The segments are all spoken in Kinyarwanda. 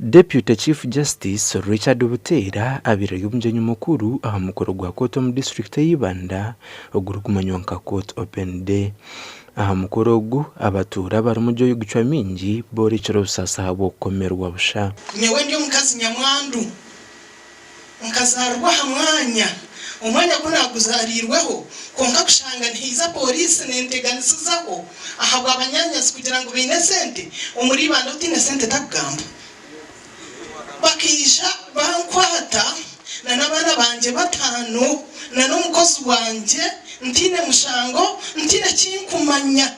Deputy Chief Justice Richard Butera abirayo umujyanyi mukuru aha mukuru gwa kooti mu district y'Ibanda ogurugumanywa nka court open day aha mukuru ogu abatura bari mu joyo gucwa mingi bori chiro sasa habo komerwa busha nyewe ndi mukazi nyamwandu nkazarwa hamwanya umwanya kunaguzarirweho konka kushanga ntiza polisi nenteganisizaho ahabwa abanyanyasi kugira ngo bine sente umuri Ibanda utine sente takugamba bakisha bankwata na nabana banje batanu na n'umukozi wanje ntine mushango ntine kinkumanya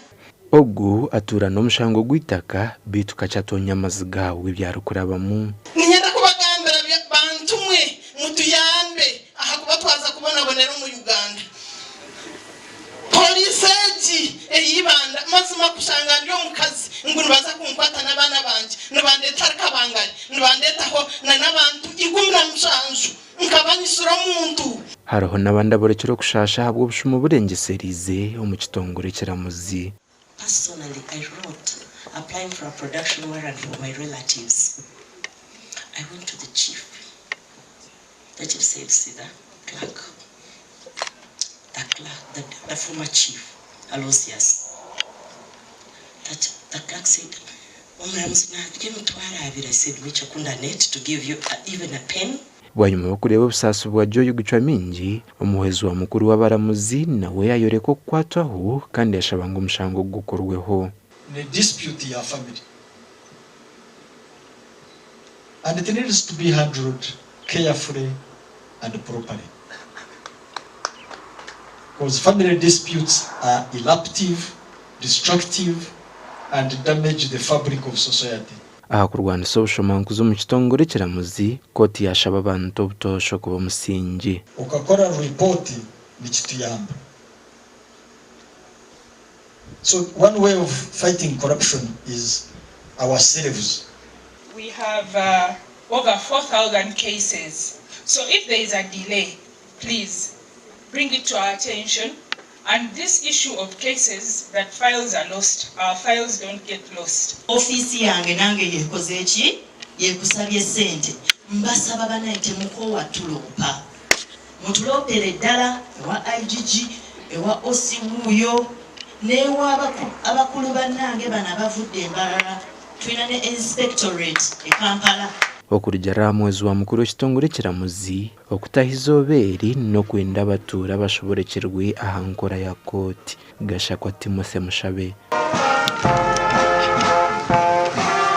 ogu atura no mushango gwitaka bituka cyatonya amazigawe byarukurabamu ninyenda kubagambira bantumwe mutuyambe aha kuba twaza kubonabonera mu Uganda poliseji eyibanda mazima kushanga ndio mukazi ngunu baza kumkwata nabana banje nibandeta kabangari nibandetaho na nabantu igumira mushanju nkabanyisura muntu hariho nabandi aborekero kushasha habwo bushumu burengeserize mu kitongore ekiramuzi. Personally, I wrote applying for a production warrant for my relatives. I went to the chief. The chief said, see the clerk. The former chief, Aloysius. The clerk said, I said, which I couldn't net to give you even a pen. Wanyuma bakureba busasu bwa joyo gucwa mingi Omuhwezi wa mukuru w'abaramuzi nawe yayoreko kwatwaho kandi yashabanga umushango gukorweho ne dispute ya family and it needs to be handled carefully and properly because family disputes are eruptive, destructive and damage the fabric of society. aha kurwana sobushomanku zo mu kitongore ekiramuzi kooti yashaba abantu obutosho kuba musingi ukakora report nikituyamba. So one way of fighting corruption is ourselves. We have over 4,000 cases. So if there is a delay, please bring it to our attention. And this issue of cases that files are lost, our files don't get lost. Office yange nange yekozechi yekusabye sente mbasaba banaite muko watulopa mutulopere ddala wa IGG ewa osimuyo newa abakulu bannange bana bavudde embalala twina ne inspectorate e Kampala okurijara Mwezi wa mukuru ekitongore ekiramuzi okutahiza obeeri n'okwenda abatura bashoborekerwe aha nkora ya kooti Gashakwa Timothy Mushabe.